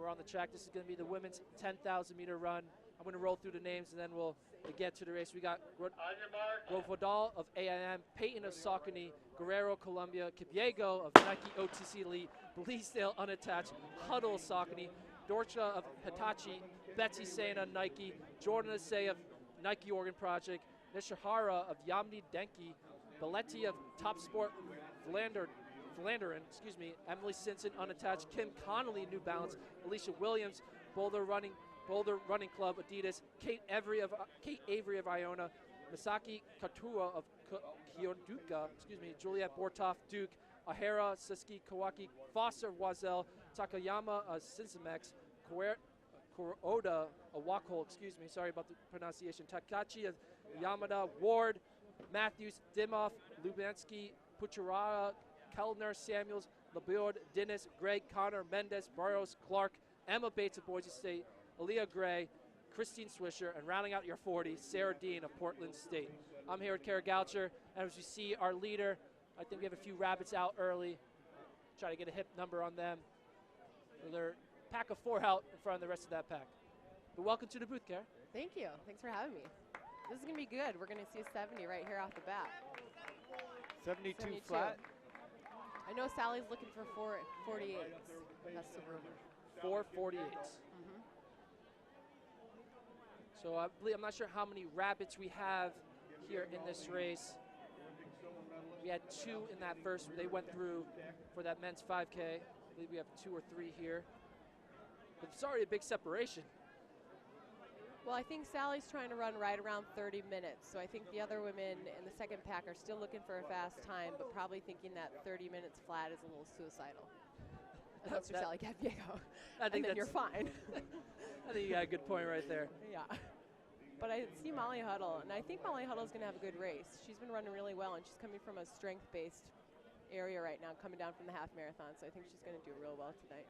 we're on the track. This is going to be the women's 10,000 meter run. I'm going to roll through the names and then we'll get to the race. We got Rovodal of AIM, Peyton of Saucony, Guerrero Columbia, Kipiego of Nike OTC Elite, Bleasdale Unattached, Huddle Saucony, Dorcha of Hitachi, Betsy Sena Nike, Jordan Asay of Nike Oregon Project, Nishihara of Yamni Denki, Valetti of Top Sport Flandern, Emily Simpson Unattached, Kim Connolly New Balance, Alicia Williams, Boulder Running Club Adidas, Kate Avery of Iona, Misaki Katua of Kyoduka, Juliette Bortoff Duke, Ahara Suski Kawaki, Foster Wazel, Takayama Cincemex, Kuroda Awakol, sorry about the pronunciation, Takachi Yamada, Ward, Matthews, Dimoff, Lubansky, Pucharara, Kellner, Samuels, LeBeard, Dennis, Greg, Connor, Mendez, Barros, Clark, Emma Bates of Boise State, Aaliyah Gray, Christine Swisher, and rounding out your 40, Sarah Dean of Portland State. I'm here with Kara Goucher, and as you see, our leader, I think we have a few rabbits out early. Try to get a hip number on them. They're pack of 4 out in front of the rest of that pack. But welcome to the booth, Kara. Thank you. Thanks for having me. This is going to be good. We're going to see a 70 right here off the bat. 72 flat. I know Sally's looking for 448s. That's the rumor. 448s. So I believe, I'm not sure how many rabbits we have here in this race. We had 2 in that first. They went through for that men's 5K. I believe we have 2 or 3 here. But it's already a big separation. Well, I think Sally's trying to run right around 30 minutes. So I think the other women in the second pack are still looking for a fast time, but probably thinking that 30 minutes flat is a little suicidal. That's for Sally Capiego. I think you're fine. I think you got a good point right there. Yeah. But I see Molly Huddle, and I think Molly Huddle is going to have a good race. She's been running really well, and she's coming from a strength-based area right now, coming down from the half marathon. So I think she's going to do real well tonight.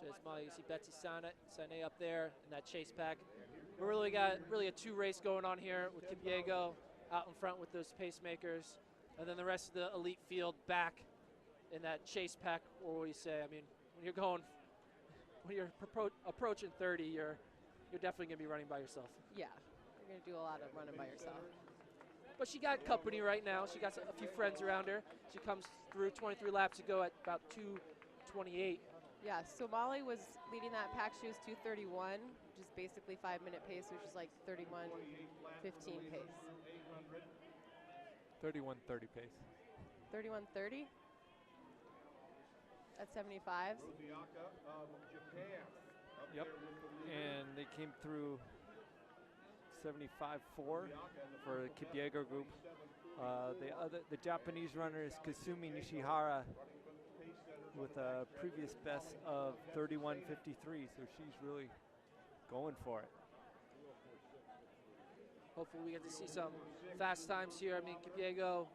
Cheers, Molly. You see Betsy Sane up there in that chase pack. We really got a 2 race going on here with Kipiego out in front with those pacemakers, and then the rest of the elite field back in that chase pack. Or what do you say? I mean, when you're approaching 30, you're definitely gonna be running by yourself. Yeah, you're gonna do a lot of running by yourself. But she got company right now. She got a few friends around her. She comes through 23 laps to go at about 2:28. Yeah, so Molly was leading that pack. She was 2:31, which is basically 5-minute pace, which is like 31:15 pace. 31:30 pace. 31:30? At 75? Yep. And they came through 75.4 for the Kipiego group. The Japanese runner is Kasumi Nishihara with a previous best of 31:53, so she's really going for it. Hopefully we get to see some fast times here. I mean, Kipiego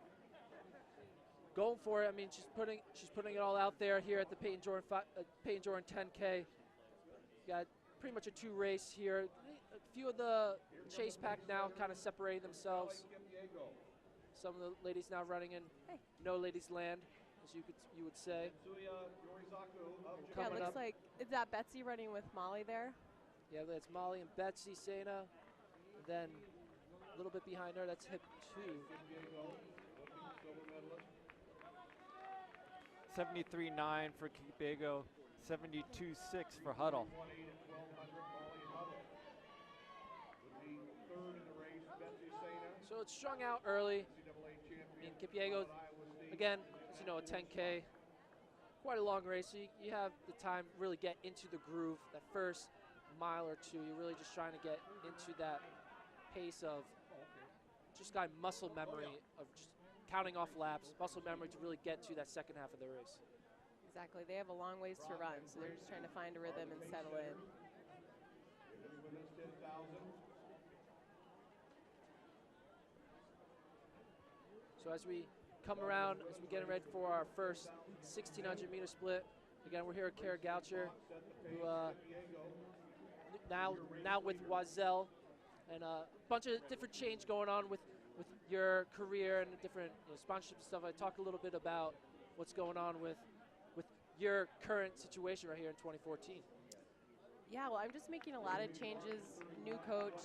going for it. I mean, she's putting it all out there here at the Peyton Jordan 10K. Got pretty much a 2 race here. A few of the chase pack now kind of separating themselves. Some of the ladies now running in no ladies land, as you would say. Yeah, it looks like, is that Betsy running with Molly there? Yeah, that's Molly and Betsy Sena. And then a little bit behind her, that's hip 2. 73.9 for Kipiego, 72.6 for Huddle. So it's strung out early. I mean, Kipiego, again, as you know, a 10K, quite a long race. So you have the time to really get into the groove. That first mile or 2, you're really just trying to get into that pace of just got muscle memory of just counting off laps, muscle memory to really get to that second half of the race. Exactly. They have a long ways to run, so they're just trying to find a rhythm and settle in. So as we come around, as we get ready for our first 1,600 meter split, again, we're here at Kara Goucher, who now with Wazel, and a bunch of different change going on with your career and different sponsorship stuff. I talked a little bit about what's going on with your current situation right here in 2014. Yeah, well, I'm just making a lot of changes, new coach,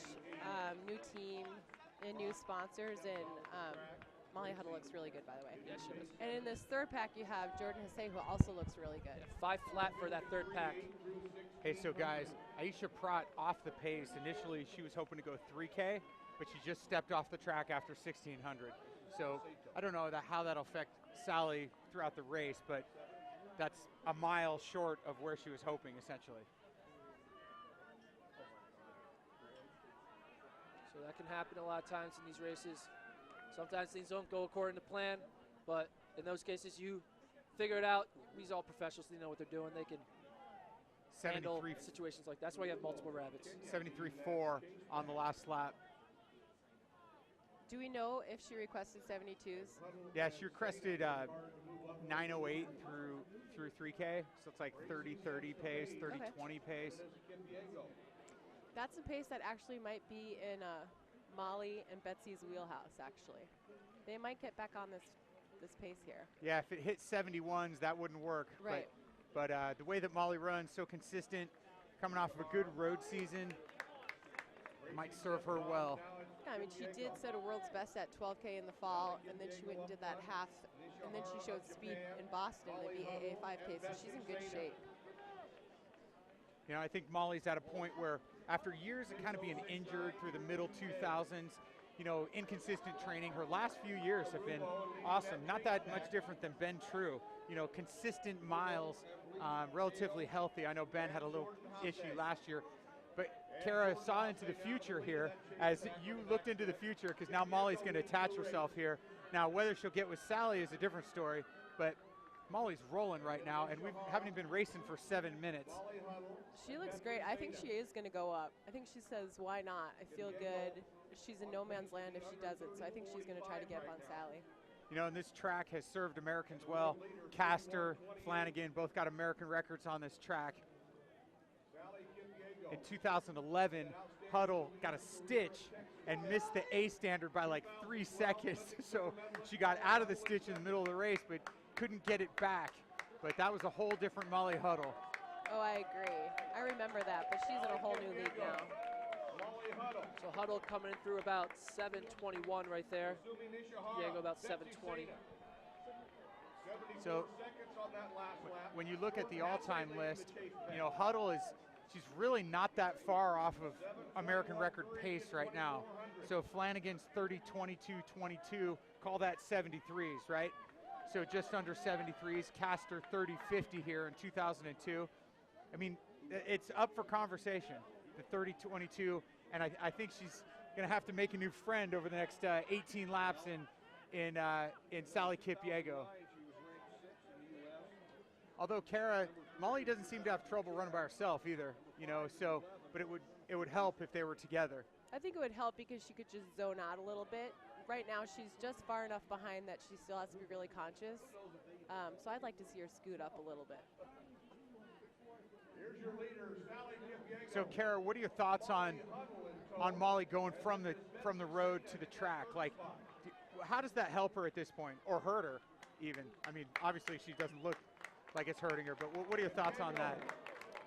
new team, and new sponsors, and Molly Huddle looks really good, by the way. Yeah, she does. And in this third pack, you have Jordan Hasse, who also looks really good. Yeah, 5 flat for that third pack. Hey, so guys, Aisha Pratt off the pace. Initially, she was hoping to go 3K, but she just stepped off the track after 1600. So I don't know how that'll affect Sally throughout the race, but that's a mile short of where she was hoping, essentially. So that can happen a lot of times in these races. Sometimes things don't go according to plan, but in those cases, you figure it out. These are all professionals. They know what they're doing. They can handle situations like that. That's why you have multiple rabbits. 73.4 on the last lap. Do we know if she requested 72s? Yeah, she requested 9:08 through 3K, so it's like 30-30 pace, 30-20 pace. That's a pace that actually might be in Molly and Betsy's wheelhouse, actually. They might get back on this pace here. Yeah, if it hit 71s, that wouldn't work. Right. But the way that Molly runs, so consistent, coming off of a good road season, might serve her well. Yeah, I mean, she did set a world's best at 12K in the fall, and then she went and did that half, and then she showed speed in Boston in the BAA 5K, so she's in good shape. You know, I think Molly's at a point where after years of kind of being injured through the middle 2000s, you know, inconsistent training, her last few years have been awesome. Not that much different than Ben True. You know, consistent miles, relatively healthy. I know Ben had a little issue last year, but Kara saw into the future here as you looked into the future, because now Molly's going to attach herself here. Now, whether she'll get with Sally is a different story, but Molly's rolling right now, and we haven't even been racing for 7 minutes. She looks great. I think she is going to go up. I think she says, why not? I feel good. She's in no man's land if she doesn't, so I think she's going to try to get up on Sally. You know, and this track has served Americans well. Castor, Flanagan, both got American records on this track. In 2011, Huddle got a stitch and missed the A standard by like 3 seconds. So she got out of the stitch in the middle of the race, but couldn't get it back. But that was a whole different Molly Huddle. Oh, I agree. I remember that, but she's in a whole new league now. So Huddle coming in through about 7:21 right there. Diego about 7:20. So when you look at the all-time list, you know, Huddle is, she's really not that far off of American record pace right now. So Flanagan's 30:22:22, call that 73s, right? So just under 73s. Castor 30:50 here in 2002. I mean, it's up for conversation, the 30:22, and I think she's going to have to make a new friend over the next 18 laps in Sally Kipyego. Although Molly doesn't seem to have trouble running by herself either, you know. So, but it would help if they were together. I think it would help because she could just zone out a little bit. Right now, she's just far enough behind that she still has to be really conscious. So I'd like to see her scoot up a little bit. So, Kara, what are your thoughts on Molly going from the road to the track? Like, how does that help her at this point, or hurt her even? I mean, obviously she doesn't look like it's hurting her, but what are your thoughts on that?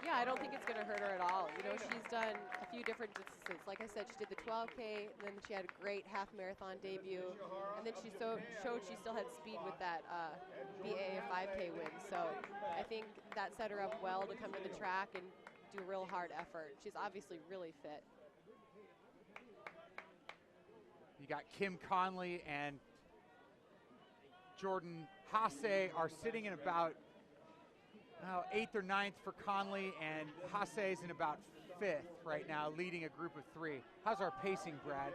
Yeah, I don't think it's going to hurt her at all. You know, she's done a few different distances. Like I said, she did the 12K, and then she had a great half marathon debut, and then she showed she still had speed with that BAA 5K win. So I think that set her up well to come to the track and do a real hard effort. She's obviously really fit. You got Kim Conley and Jordan Hasse are sitting in about 8th or 9th for Conley, and Hasse's in about 5th right now, leading a group of 3. How's our pacing, Brad?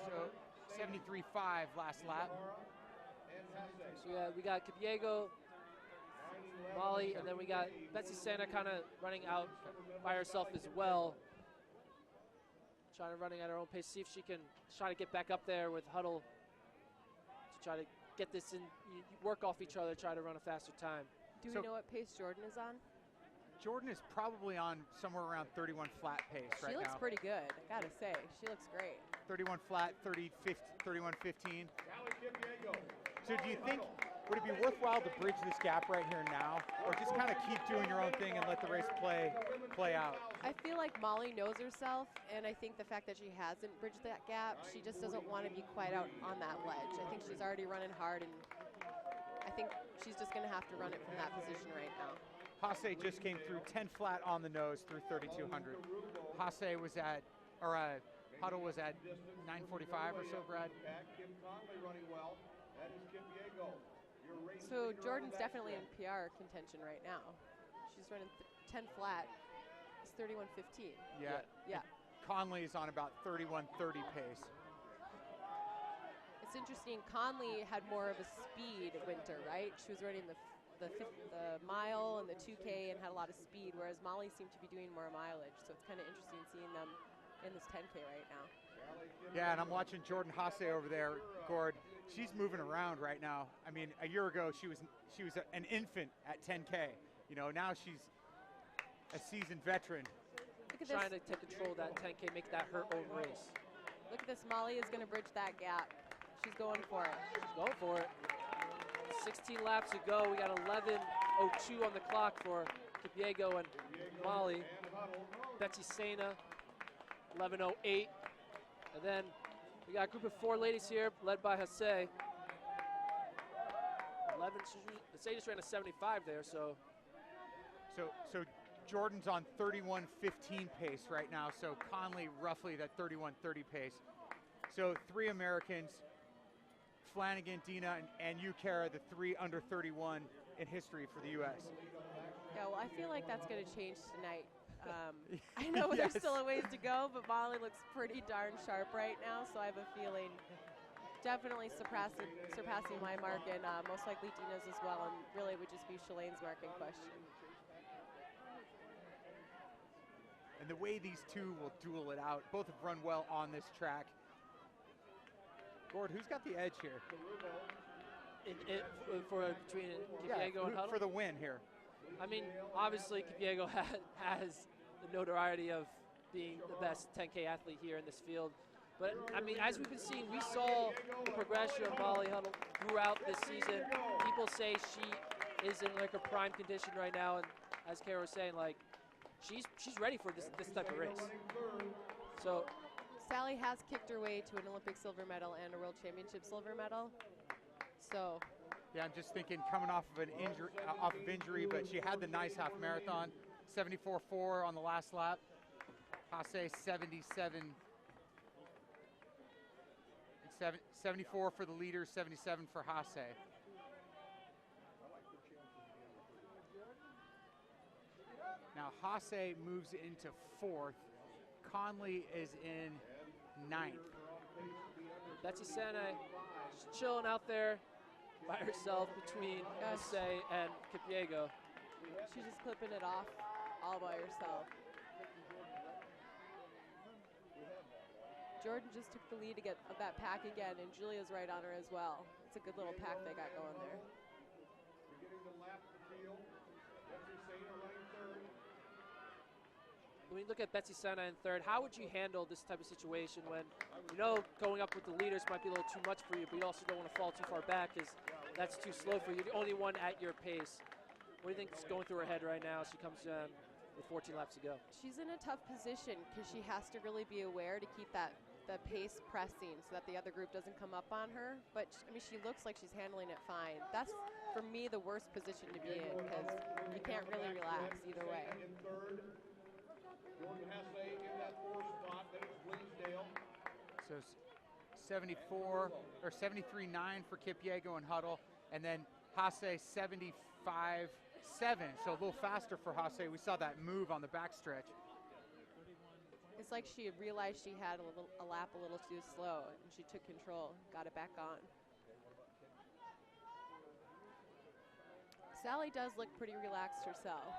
So 73.5 last lap. So yeah, we got Kipyego, Molly, and then we got Betsy Santa kind of running out by herself as well. Trying to running at her own pace, see if she can try to get back up there with Huddle to try to get this in, you work off each other, try to run a faster time. Do we know what pace Jordan is on? Jordan is probably on somewhere around 31 flat pace right now. She looks pretty good, I gotta say. She looks great. 31 flat, 31:15. So do you think would it be worthwhile to bridge this gap right here now, or just kind of keep doing your own thing and let the race play out? I feel like Molly knows herself, and I think the fact that she hasn't bridged that gap, she just doesn't want to be quite out on that ledge. I think she's already running hard, and I think she's just going to have to run it from that position right now. Hasse just came through 10 flat on the nose through 3,200. Hasse was at, or Huddle was at 9:45 or so, Brad. So Jordan's definitely in PR contention right now. She's running 10 flat. It's 31:15. Yeah. Yeah. Conley's on about 31:30 pace. It's interesting. Conley had more of a speed winter, right? She was running the mile and the 2K and had a lot of speed, whereas Molly seemed to be doing more mileage. So it's kind of interesting seeing them in this 10K right now. Yeah, and I'm watching Jordan Hasse over there, Gord. She's moving around right now. I mean, a year ago she was an infant at 10K. You know, now she's a seasoned veteran. Look at Trying this. to take control of that 10K, make that her own race. Look at this. Molly is going to bridge that gap. She's going for it. She's going for it. 16 laps to go. We got 11:02 on the clock for Kipyego and Molly. Betsy Sena, 11:08. And then we got a group of 4 ladies here, led by Hasse. 11. Hasse just ran a 75 there, so. So Jordan's on 31:15 pace right now. So Conley roughly that 31:30 pace. So 3 Americans, Flanagan, Dina, and you, Kara, the 3 under 31 in history for the U.S. Yeah, well, I feel like that's going to change tonight. I know there's still a ways to go, but Molly looks pretty darn sharp right now, so I have a feeling definitely surpassing my mark, and most likely Dina's as well, and really would just be Shalane's mark in question. And the way these two will duel it out, both have run well on this track. Gord, who's got the edge here? Between Kipyego and Huddle? For the win here. I mean, obviously Kipyego has the notoriety of being the best 10K athlete here in this field. But, I mean, as we've been seeing, we saw the progression of Molly Huddle throughout this season. People say she is in like her prime condition right now, and as Kara was saying, like, she's ready for this type of race. So Sally has kicked her way to an Olympic silver medal and a World Championship silver medal. So yeah, I'm just thinking coming off of injury, but she had the nice half marathon, 74.4 on the last lap. Hasse 74 for the leader, 77 for Hasse. Now Hasse moves into 4th. Conley is in 9th. Betsy Sena, she's chilling out there by herself between Hasse and Kipyego. She's just clipping it off all by herself. Jordan just took the lead to get that pack again, and Julia's right on her as well. It's a good little pack they got going there. When you look at Betsy Sena in 3rd, how would you handle this type of situation when you know going up with the leaders might be a little too much for you, but you also don't want to fall too far back because that's too slow for you. You're the only one at your pace. What do you think is going through her head right now as she comes with 14 laps to go? She's in a tough position because she has to really be aware to keep the pace pressing so that the other group doesn't come up on her. But I mean, she looks like she's handling it fine. That's, for me, the worst position to be in because you can't really relax either way. So 74 or 73.9 for Kipyego and Huddle, and then Hasse 75.7, so a little faster for Hasse. We saw that move on the backstretch. It's like she realized she had a lap a little too slow, and she took control, got it back on. Sally does look pretty relaxed herself.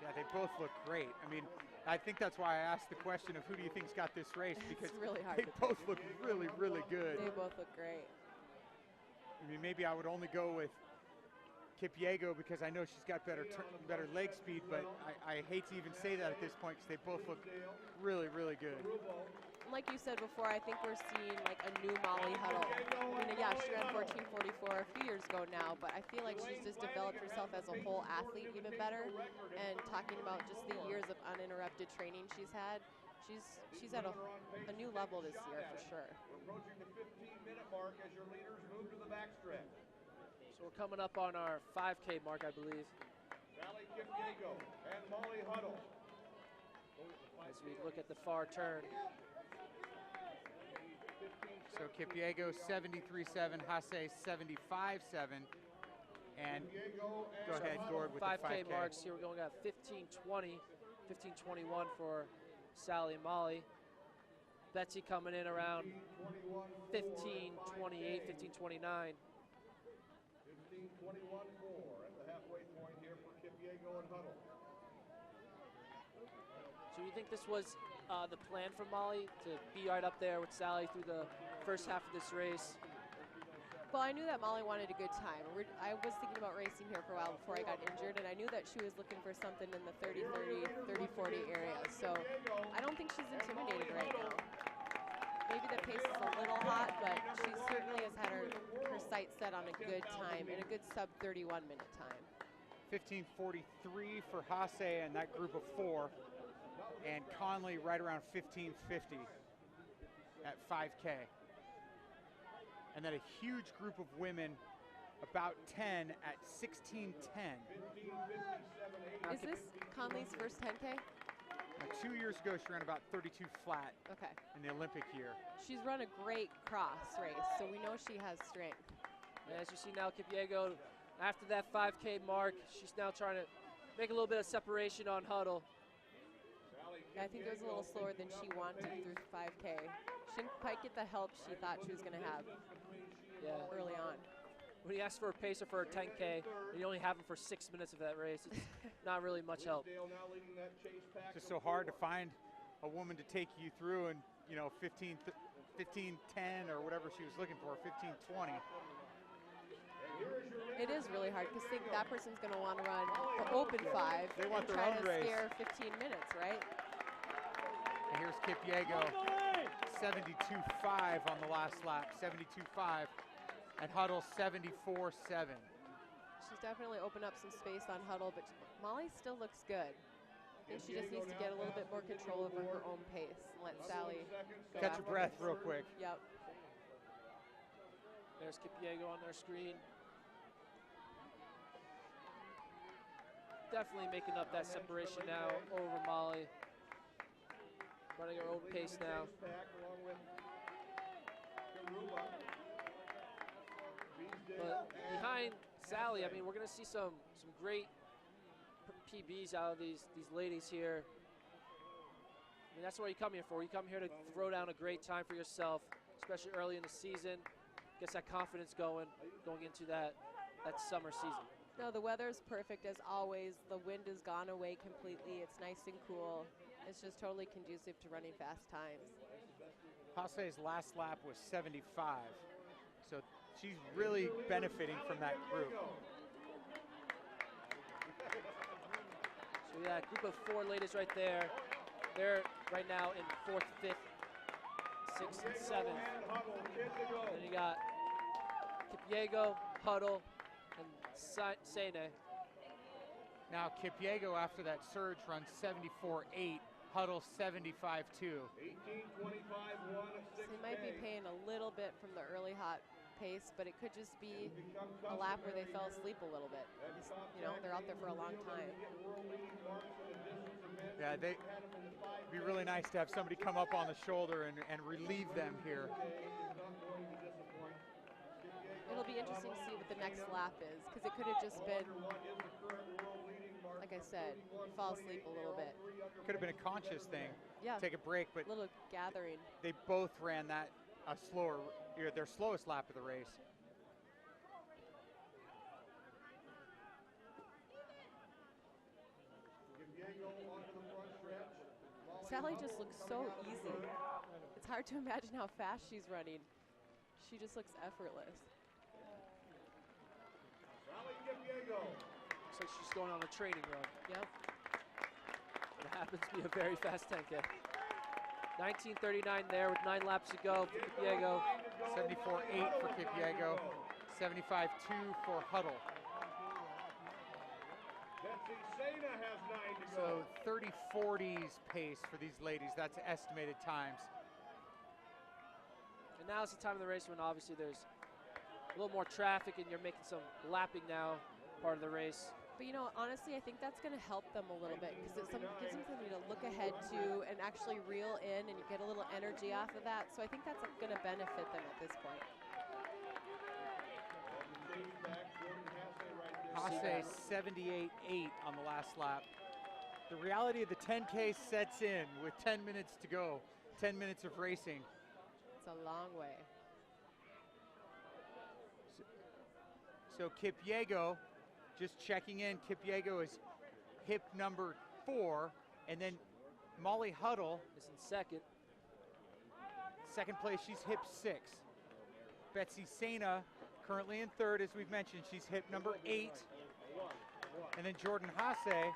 Yeah, they both look great. I mean, I think that's why I asked the question of who do you think's got this race, because it's really hard they both look really, really good. They both look great. I mean, maybe I would only go with Kipyego because I know she's got better leg speed, but I hate to even say that at this point because they both look really, really good. like you said before, I think we're seeing like a new Molly Huddle. I mean, yeah, she ran 14:44 a few years ago now, but I feel like she's just developed herself as a whole athlete even better. And talking about just the years of uninterrupted training she's had, she's at a new level this year for sure. We're approaching the 15-minute mark as your leaders move to the backstretch. So we're coming up on our 5K mark, I believe. Sally Kipyego and Molly Huddle. As we look at the far turn. So Kipyego 73.7, Hase 75.7, and go ahead, Gord, with the 5K marks here. We're going at 15:20, 15:21 for Sally and Molly. Betsy coming in around 15:28, 15:29. 15:21.4 at the halfway point here for Kipyego and Huddle. So you think this was the plan for Molly, to be right up there with Sally through the first half of this race? Well, I knew that Molly wanted a good time. I was thinking about racing here for a while before I got injured, and I knew that she was looking for something in the 30-30, 30-40 area. So I don't think she's intimidated right now. Maybe the pace is a little hot, but she certainly has had her sights set on a good time and a good sub-31-minute time. 15:43 for Hase and that group of 4, and Conley right around 15:50 at 5K. And then a huge group of women, about 10 at 16:10. Is this Conley's first 10K? Now, 2 years ago, she ran about 32 flat Okay. in the Olympic year. She's run a great cross race, so we know she has strength. And as you see now, Kipyego, after that 5K mark, she's now trying to make a little bit of separation on Huddle. I think it was a little slower than she wanted through 5K. She didn't quite get the help she thought she was going to have early on. When you ask for a pacer for a 10K, and you only have him for 6 minutes of that race, it's not really much help. It's just so hard to find a woman to take you through, and 15:10 or whatever she was looking for, 15:20. It is really hard because think that person's going to want to run the open 5 They want and their try own to race. scare 15 minutes, right? And here's Kipyego, 72.5 on the last lap, 72.5, and Huddle 74.7. She's definitely opened up some space on Huddle, but Molly still looks good. I think she just needs to get a little bit more control over her own pace and let Sally go Catch after your breath her. real quick. Yep. There's Kipyego on their screen. Definitely making up that separation now over Molly. Running her own pace now. But behind Sally, I mean, we're going to see some great PBs out of these ladies here. I mean, that's what you come here for. You come here to throw down a great time for yourself, especially early in the season. Gets that confidence going into that summer season. No, the weather is perfect as always. The wind has gone away completely. It's nice and cool. It's just totally conducive to running fast times. Hase's last lap was 75, so she's really benefiting from that group. So yeah, group of 4 ladies right there. They're right now in 4th, 5th, 6th, and 7th. And then you got Kipyego, Huddle, and Sene. Now Kipyego, after that surge, runs 74.8, Huddle 75.2. They might be paying a little bit from the early hot pace, but it could just be a lap where they fell asleep a little bit. They're out there for a long time. Yeah, it'd be really nice to have somebody come up on the shoulder and relieve them here. It'll be interesting to see what the next lap is, because it could have just been, like I said, fall asleep a little bit. Could have been a conscious thing. Yeah. Take a break, but A little gathering. they both ran their slowest lap of the race. Sally just looks so easy. It's hard to imagine how fast she's running. She just looks effortless. Looks like she's going on a training run. Yep. It happens to be a very fast 10K. 19:39 there with 9 laps to go for Kipyego. 74.8 for Kipyego, 75.2 for Huddle. Betsy Sana has 9 to So go. 30:40s pace for these ladies. That's estimated times. And now is the time of the race when obviously there's a little more traffic and you're making some lapping now, part of the race. But you know, honestly, I think that's going to help them a little bit because it gives them something to look ahead to and actually reel in, and you get a little energy off of that. So I think that's going to benefit them at this point. Hasse 78.8 on the last lap. The reality of the 10K sets in with 10 minutes to go, 10 minutes of racing. It's a long way. So Kipyego, just checking in, Kipyego is hip number 4, and then Molly Huddle Is in second. second place, she's hip 6. Betsy Sana currently in third, as we've mentioned, she's hip number 8. And then Jordan Hasse,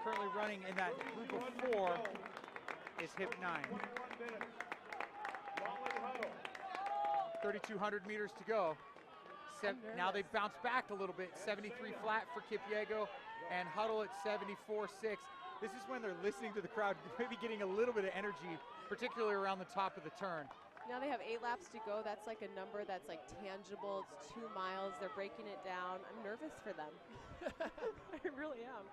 currently running in that group of 4, is hip 9. 3,200 meters to go. Now they've bounced back a little bit. 73 flat for Kipyego and Huddle at 74.6. This is when they're listening to the crowd, maybe getting a little bit of energy, particularly around the top of the turn. Now they have 8 laps to go. That's like a number that's like tangible. It's 2 miles. They're breaking it down. I'm nervous for them. I really am.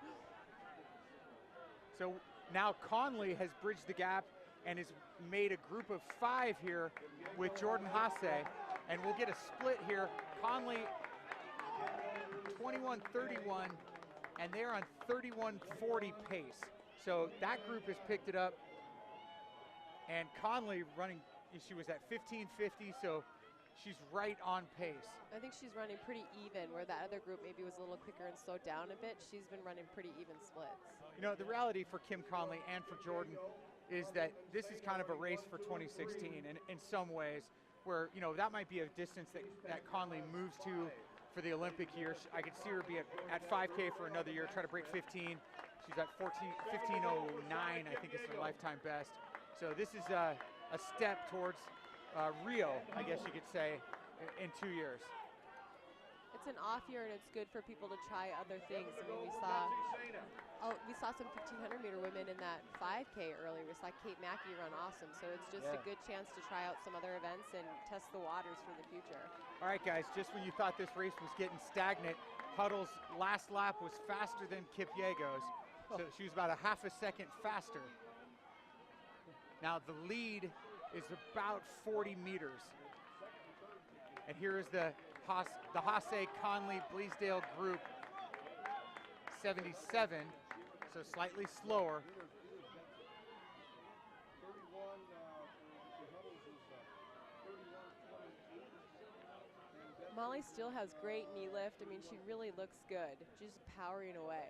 So now Conley has bridged the gap and has made a group of 5 here with Jordan Hasse. And we'll get a split here. Conley 21:31, and they're on 31:40 pace. So that group has picked it up. And Conley running, she was at 15:50, so she's right on pace. I think she's running pretty even, where that other group maybe was a little quicker and slowed down a bit. She's been running pretty even splits. You know, the reality for Kim Conley and for Jordan is that this is kind of a race for 2016 and in some ways, where, you know, that might be a distance that Conley moves to for the Olympic year. I could see her be at 5K for another year, try to break 15. She's at 15:09, I think is her lifetime best. So this is a step towards Rio, I guess you could say, in 2 years. It's an off year, and it's good for people to try other things. I mean, we saw some 1,500 meter women in that 5K earlier. We saw Kate Mackey run awesome, so it's just a good chance to try out some other events and test the waters for the future. All right, guys, just when you thought this race was getting stagnant, Huddle's last lap was faster than Kipyego's, so she was about a half a second faster. Now the lead is about 40 meters. And here is the Hasse, Conley, Bleasdale group, 77, so slightly slower. Molly still has great knee lift. I mean, she really looks good. She's powering away.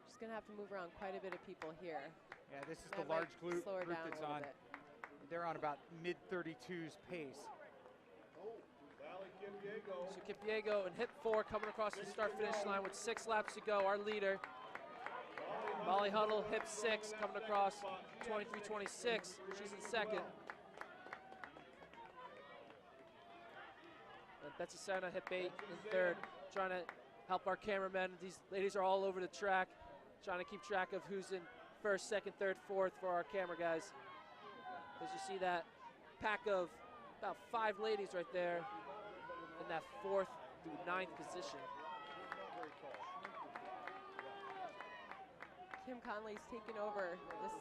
She's going to have to move around quite a bit of people here. Yeah, this is That the large might group slow her down that's a little on. bit. They're on about mid-32s pace. So Kipyego in hip 4 coming across the start-finish line with 6 laps to go. Our leader, Molly Huddle, hip 6, coming across 23:26. She's in second. And Betsy Sana, hip 8, in third, trying to help our cameramen. These ladies are all over the track, trying to keep track of who's in first, second, third, fourth for our camera guys. As you see that pack of about 5 ladies right there in that 4th through 9th position. Kim Conley's taken over this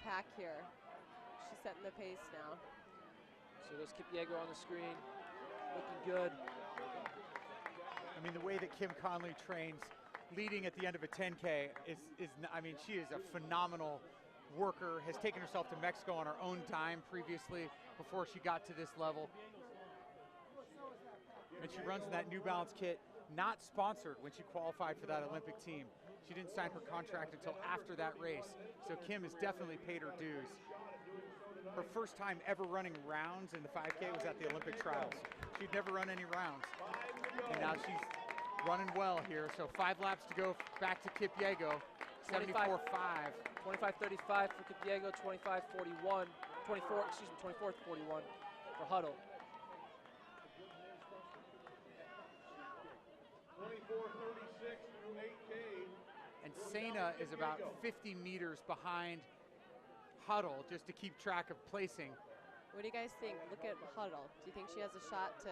pack here. She's setting the pace now. So there's Kipyego on the screen, looking good. I mean, the way that Kim Conley trains, leading at the end of a 10K I mean, she is a phenomenal worker, has taken herself to Mexico on her own dime previously before she got to this level. And she runs in that New Balance kit, not sponsored when she qualified for that Olympic team. She didn't sign her contract until after that race. So Kim has definitely paid her dues. Her first time ever running rounds in the 5K was at the Olympic trials. She'd never run any rounds. And now she's running well here. So 5 laps to go back to Kipyego. 74.5. 25:35 for Kipyego, 25:41, 24:41 for Huddle. 24:36 through 8K. And Sena is about 50 meters behind Huddle just to keep track of placing. What do you guys think? Look at Huddle. Do you think she has a shot to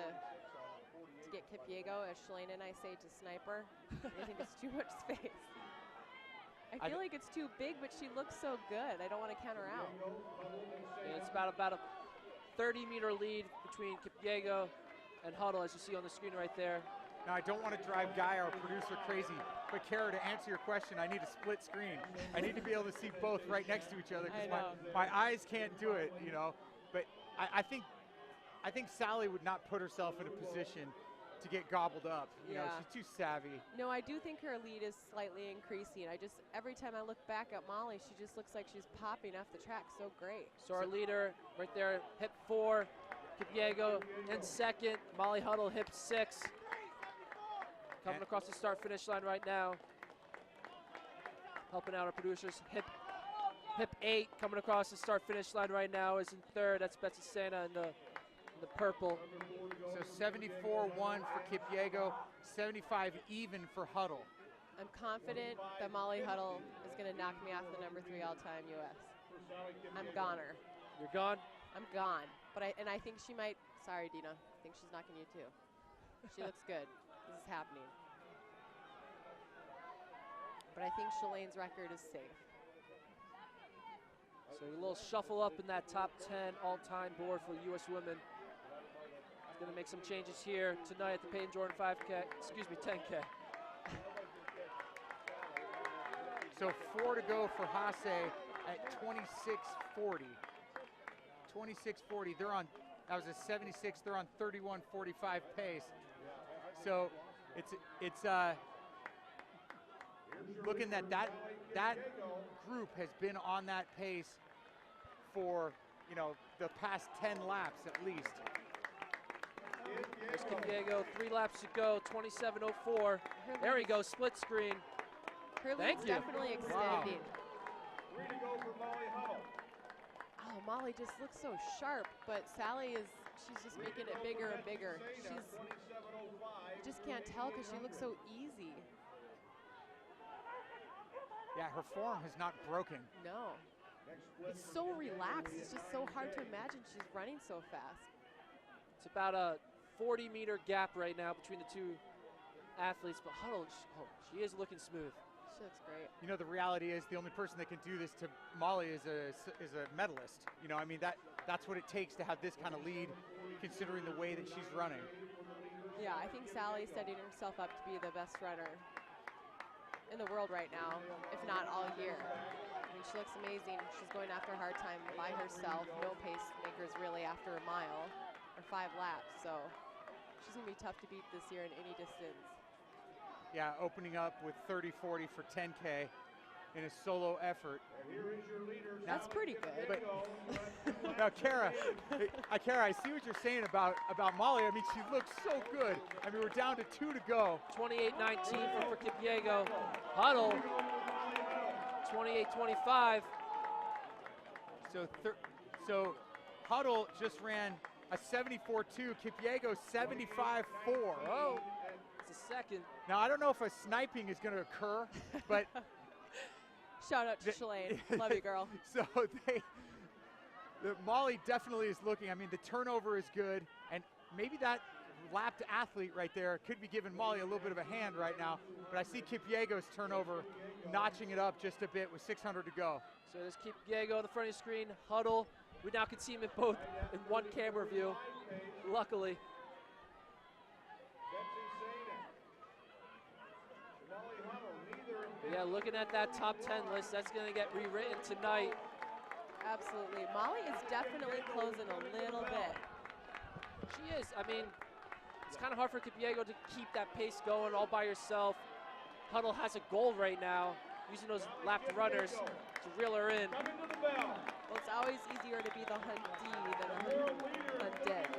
get Kipyego, as Shalane and I say, to sniper? Do you think it's too much space? I feel like it's too big, but she looks so good. I don't want to count her out. Yeah, it's about a 30-meter lead between Kipyego and Huddle, as you see on the screen right there. Now, I don't want to drive Guy, our producer, crazy, but Kara, to answer your question, I need a split screen. I need to be able to see both right next to each other because my eyes can't do it, you know. But I think Sally would not put herself in a position to get gobbled up. You know, she's too savvy. No, I do think her lead is slightly increasing. Every time I look back at Molly, she just looks like she's popping off the track so great. So our leader right there, hip 4, Kipyego in second, Molly Huddle, hip 6. Coming across the start-finish line right now. Helping out our producers, hip 8 coming across the start-finish line right now is in third. That's Betsy Sena in the purple. So 74-1 for Kipyego, 75 even for Huddle. I'm confident that Molly Huddle is going to knock me off the number 3 all-time U.S. I'm goner. You're gone? I'm gone. But I think she might. Sorry, Dina. I think she's knocking you too. She looks good. This is happening. But I think Shalane's record is safe. So a little shuffle up in that top 10 all-time board for U.S. women. Going to make some changes here tonight at the Peyton Jordan 5K, excuse me, 10K. So 4 to go for Hase at 26:40. 26:40. They're on. That was a 76. They're on 31:45 pace. So it's looking that group has been on that pace for, you know, the past 10 laps at least. There's Kipyego, 3 laps to go, 27:04. There we go, split screen. Her lead's definitely extending. Wow. 3 to go for Molly Huddle. Oh, Molly just looks so sharp, but she's just making it bigger and bigger. You just can't tell because she looks so easy. Yeah, her form has not broken. No. It's so relaxed. It's just so hard to imagine she's running so fast. It's about a 40-meter gap right now between the two athletes, but Huddle, she is looking smooth. She looks great. You know, the reality is the only person that can do this to Molly is a medalist. You know, I mean, that's what it takes to have this kind of lead, considering the way that she's running. Yeah, I think Sally's setting herself up to be the best runner in the world right now, if not all year. I mean, she looks amazing. She's going after a hard time by herself. No pacemakers really after a mile or 5 laps, so she's going to be tough to beat this year in any distance. Yeah, opening up with 30:40 for 10K in a solo effort. That's pretty good. But now, Kara, I see what you're saying about Molly. I mean, she looks so good. I mean, we're down to 2 to go. 28:19 for Kipyego. Huddle, 28:25. So Huddle just ran a 74.2. Kipyego 75.4. Oh, it's a second. Now, I don't know if a sniping is going to occur, but shout out to Shalane. Love you, girl. So Molly definitely is looking. I mean, the turnover is good, and maybe that lapped athlete right there could be giving Molly a little bit of a hand right now. But I see Kipyego's turnover notching it up just a bit with 600 to go. So there's Kipyego on the front of the screen. Huddle. We now can see him in both in one camera view, luckily. Yeah, looking at that top 10 list, that's going to get rewritten tonight. Absolutely. Molly is definitely closing a little bit. She is. I mean, it's kind of hard for Kipyego to keep that pace going all by herself. Huddle has a goal right now, using those lapped runners to reel her in. Well, it's always easier to be the huntee than the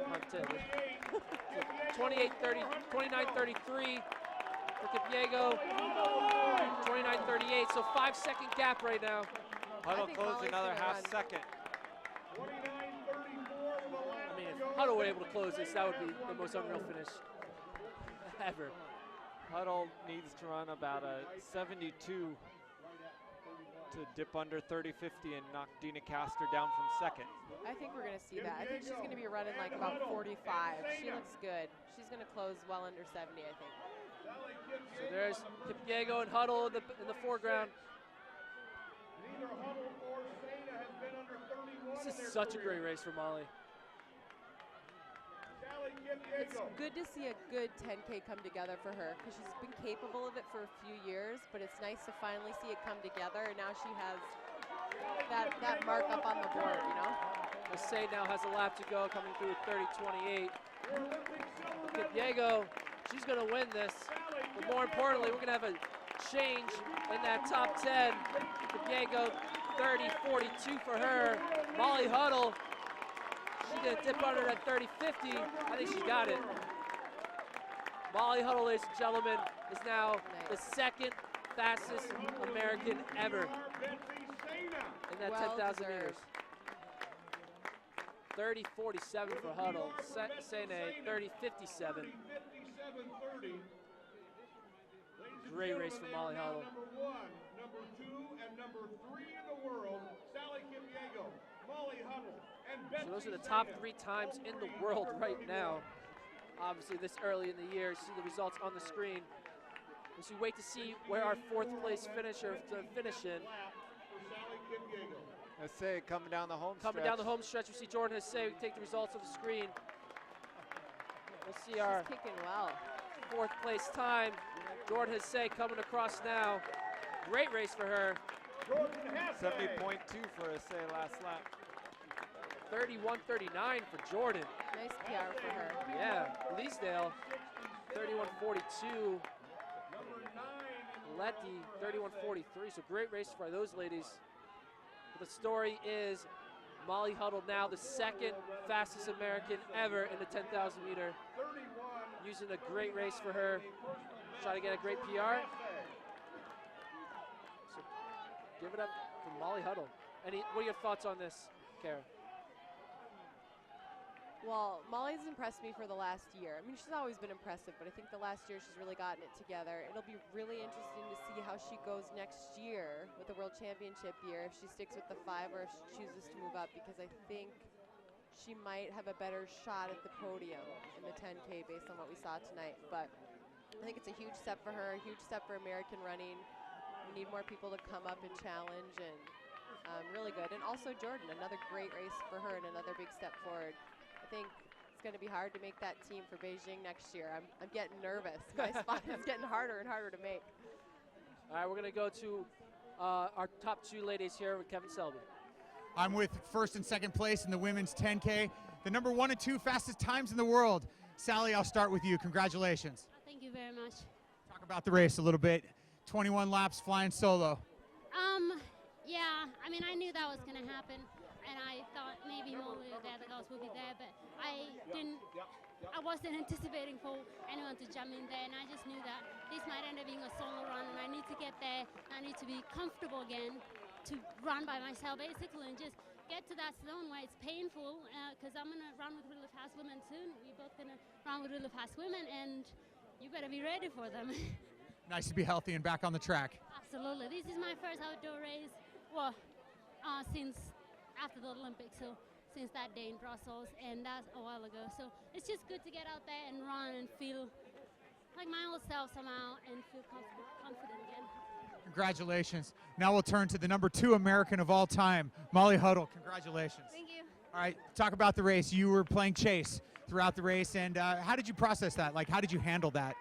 hunted. 29:33 for Kipiego. 29:38, so 5-second gap right now. Huddle think closed Molly's another gonna half run. second. 29:34 with the lap I mean, to if go. Huddle were able to close this, that would be the most unreal finish ever. Huddle needs to run about a 72 to dip under 30-50 and knock Dina Castor down from second. I think we're going to see that. I think she's going to be running like about 45. She looks good. She's going to close well under 70, I think. So there's Kipiego and Huddle in the foreground. Neither Huddle nor Sana has been under 31 This in their is such a career. great race for Molly. Sally It's Kipiego. good to see a good 10K come together for her because she's been capable of it for a few years, but it's nice to finally see it come together, and now she has that mark up on the board, you know? Say now has a lap to go, coming through 30:28. Kipiego, she's going to win this. But more importantly, we're going to have a change in that top 10. Kipiego, 30:42 for her. Molly Huddle, she's going to dip under that 30:50. I think she's got it. Molly Huddle, ladies and gentlemen, is now the second fastest American ever in that Well 10,000 meters. deserved. 30:47 for Huddle. Sene, 30:57. 57:30. Great race for Molly Huddle. Number 1, number 2, and number 3 in the world, Sally Kipiego, Molly Huddle, and So those are the top 3 times in the world right now. Obviously this early in the year, see the results on the screen. As we wait to see where our 4th place finisher to finish in. Sally Kipiego. Essay coming down the home Coming stretch. down the home stretch, we see Jordan Hesse. We take the results of the screen. We'll see our She's kicking well. 4th place time. Jordan Hesse coming across now. Great race for her. Jordan Hesse. 70.2 for Essay last lap. 31:39 for Jordan. Nice PR for her. Yeah, Leesdale, 31:42. Number 9 in the Letty, 31:43. So great race for those ladies. But the story is Molly Huddle now the second fastest American ever in the 10,000 meter. 31. Using a great race for her. Try to get a great PR. So give it up for Molly Huddle. What are your thoughts on this, Kara? Well, Molly's impressed me for the last year. I mean, she's always been impressive, but I think the last year she's really gotten it together. It'll be really interesting to see how she goes next year with the World Championship year, if she sticks with the 5 or if she chooses to move up, because I think she might have a better shot at the podium in the 10K based on what we saw tonight. But I think it's a huge step for her, a huge step for American running. We need more people to come up and challenge, and really good. And also Jordan, another great race for her and another big step forward. I think it's going to be hard to make that team for Beijing next year. I'm getting nervous. My spot is getting harder and harder to make. All right, we're going to go to our top 2 ladies here with Kevin Selby. I'm with 1st and 2nd place in the women's 10K. The number 1 and 2 fastest times in the world. Sally, I'll start with you. Congratulations. Thank you very much. Talk about the race a little bit. 21 laps flying solo. Yeah, I mean, I knew that was going to happen, and I thought maybe Molly or the other girls would be there, but I wasn't anticipating for anyone to jump in there, and I just knew that this might end up being a solo run, and I need to get there. I need to be comfortable again to run by myself, basically, and just get to that zone where it's painful, because I'm going to run with really fast women soon. We're both going to run with really fast women, and you better be ready for them. Nice to be healthy and back on the track. Absolutely. This is my first outdoor race, well, since after the Olympics, so since that day in Brussels, and that's a while ago. So it's just good to get out there and run and feel like my old self somehow and feel confident again. Congratulations. Now we'll turn to the number 2 American of all time, Molly Huddle. Congratulations. Thank you. All right, talk about the race. You were playing chase throughout the race, and how did you process that? Like, how did you handle that?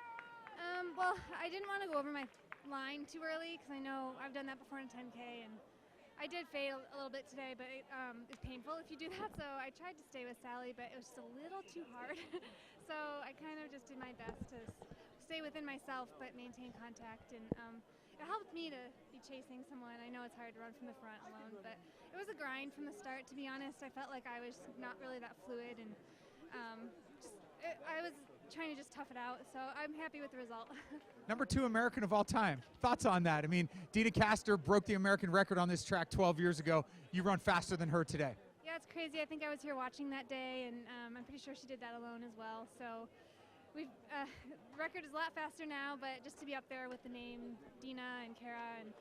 Well, I didn't want to go over my line too early because I know I've done that before in 10K, and I did fail a little bit today, but it's painful if you do that. So I tried to stay with Sally, but it was just a little too hard. So I kind of just did my best to stay within myself but maintain contact, and it helped me to be chasing someone. I know it's hard to run from the front alone, but it was a grind from the start, to be honest. I felt like I was not really that fluid, and I was trying to just tough it out. So I'm happy with the result. Number 2 American of all time. Thoughts on that? I mean, Dina Castor broke the American record on this track 12 years ago. You run faster than her today. Yeah, it's crazy. I think I was here watching that day, and I'm pretty sure she did that alone as well. So we've record is a lot faster now, but just to be up there with the name Dina and Kara, and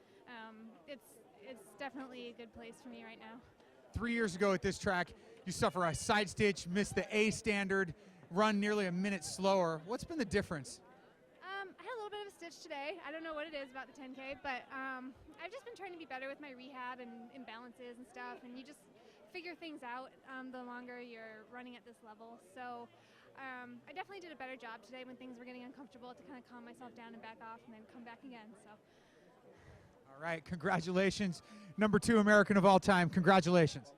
it's definitely a good place for me right now. 3 years ago at this track, you suffer a side stitch, missed the A standard, run nearly a minute slower. What's been the difference? I had a little bit of a stitch today. I don't know what it is about the 10K, but I've just been trying to be better with my rehab and imbalances and stuff, and you just figure things out the longer you're running at this level. So I definitely did a better job today when things were getting uncomfortable to kind of calm myself down and back off and then come back again. So. All right, congratulations. Number 2 American of all time, congratulations.